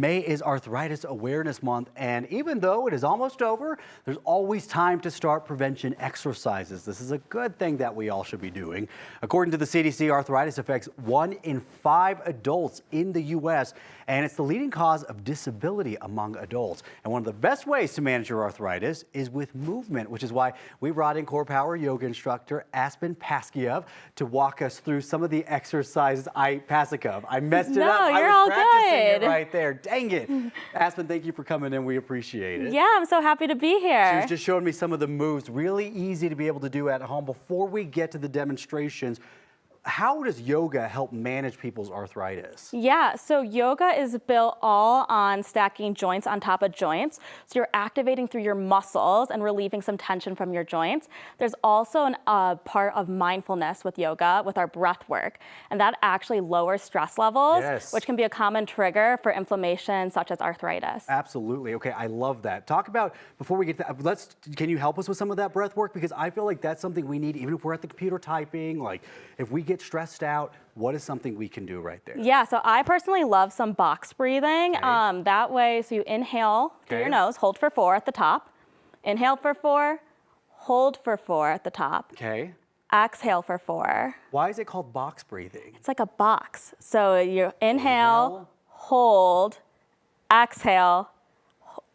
May is Arthritis Awareness Month, and even though it is almost over, there's always time to start prevention exercises. This is a good thing that we all should be doing. According to the CDC, arthritis affects 1 in 5 adults in the U.S., and it's the leading cause of disability among adults. And one of the best ways to manage your arthritis is with movement, which is why we brought in Core Power yoga instructor Aspen Paskiev to walk us through some of the exercises. I messed it up. You're I all was practicing good. it right there. Dang it. Aspen, thank you for coming in. We appreciate it. Yeah, I'm so happy to be here. She was just showing me some of the moves, really easy to be able to do at home. Before we get to the demonstrations, how does yoga help manage people's arthritis? Yeah, so yoga is built all on stacking joints on top of joints. So you're activating through your muscles and relieving some tension from your joints. There's also a part of mindfulness with yoga, with our breath work. And that actually lowers stress levels, which can be a common trigger for inflammation such as arthritis. Absolutely. Okay, I love that. Talk about, before we get to that, can you help us with some of that breath work? Because I feel like that's something we need, even if we're at the computer typing, like if we get stressed out, what is something we can do right there? Yeah, so I personally love some box breathing. That way, so you inhale through your nose, hold for 4 at the top. Inhale for 4, hold for 4 at the top. Okay. Exhale for 4. Why is it called box breathing? It's like a box. So you inhale, hold, exhale,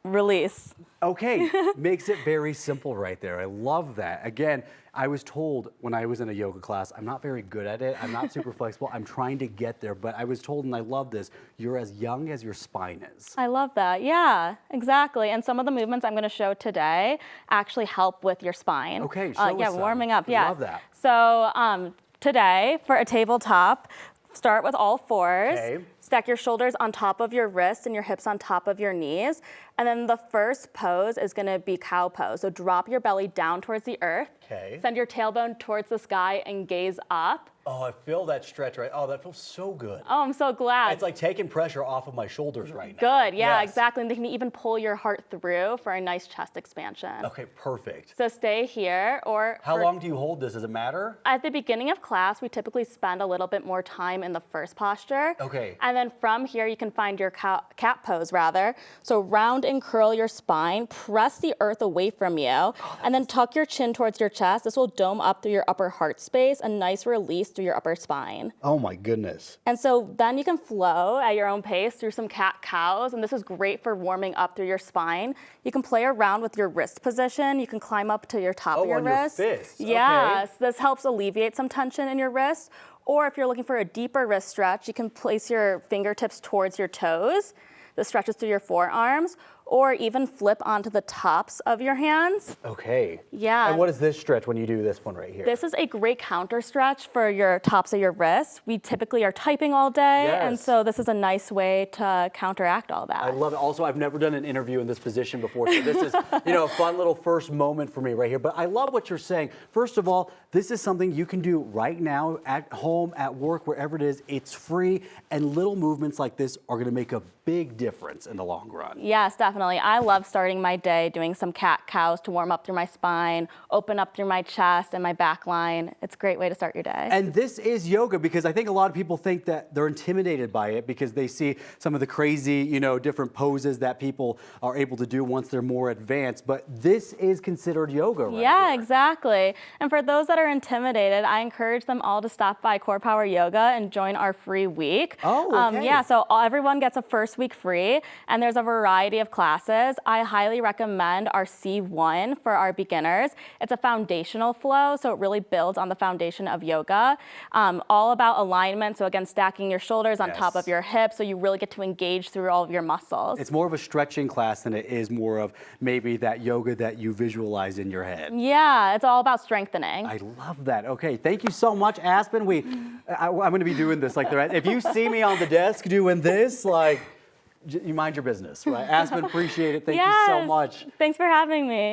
release. Okay, makes it very simple right there. I love that. Again, I was told when I was in a yoga class, I'm not very good at it. I'm not super flexible. I'm trying to get there, but I was told, and I love this, you're as young as your spine is. I love that. Yeah, exactly. And some of the movements I'm going to show today actually help with your spine. Okay, show us some. Warming up. I love that. So today, for a tabletop, start with all 4s. Okay. Stack your shoulders on top of your wrists and your hips on top of your knees. And then the first pose is gonna be cow pose. So drop your belly down towards the earth. Okay. Send your tailbone towards the sky and gaze up. Oh, I feel that stretch right. Oh, that feels so good. Oh, I'm so glad. It's like taking pressure off of my shoulders right now. Good, yeah, Yes. exactly. And they can even pull your heart through for a nice chest expansion. Okay, perfect. So stay here or... How long do you hold this? Does it matter? At the beginning of class, we typically spend a little bit more time in the first posture. Okay. And then from here, you can find your cat pose, rather. So round and curl your spine, press the earth away from you, and then tuck your chin towards your chest. This will dome up through your upper heart space, a nice release through your upper spine. Oh my goodness. And so then you can flow at your own pace through some cat-cows, and this is great for warming up through your spine. You can play around with your wrist position. You can climb up to your top of your wrist. Your fists. Yes, Okay. this helps alleviate some tension in your wrist. Or if you're looking for a deeper wrist stretch, you can place your fingertips towards your toes. This stretches through your forearms, or even flip onto the tops of your hands. Okay. Yeah. And what is this stretch when you do this one right here? This is a great counter stretch for your tops of your wrists. We typically are typing all day, and so this is a nice way to counteract all that. I love it. Also, I've never done an interview in this position before, so this is, a fun little first moment for me right here. But I love what you're saying. First of all, this is something you can do right now at home, at work, wherever it is. It's free, and little movements like this are going to make a big difference in the long run. Yes, definitely. I love starting my day doing some cat-cows to warm up through my spine, open up through my chest and my back line. It's a great way to start your day. And this is yoga, because I think a lot of people think that they're intimidated by it because they see some of the crazy, different poses that people are able to do once they're more advanced. But this is considered yoga right Yeah, here. exactly. And for those that are intimidated, I encourage them all to stop by Core Power Yoga and join our free week. Oh, okay. Yeah, so everyone gets a first week free, and there's a variety of classes. I highly recommend our C1 for our beginners. It's a foundational flow, so it really builds on the foundation of yoga. All about alignment, so again, stacking your shoulders on top of your hips, so you really get to engage through all of your muscles. It's more of a stretching class than it is more of maybe that yoga that you visualize in your head. Yeah, it's all about strengthening. I love that. Okay, thank you so much, Aspen. I'm going to be doing this like the rest. If you see me on the desk doing this, you mind your business, right? Aspen, appreciate it. Thank you so much. Thanks for having me.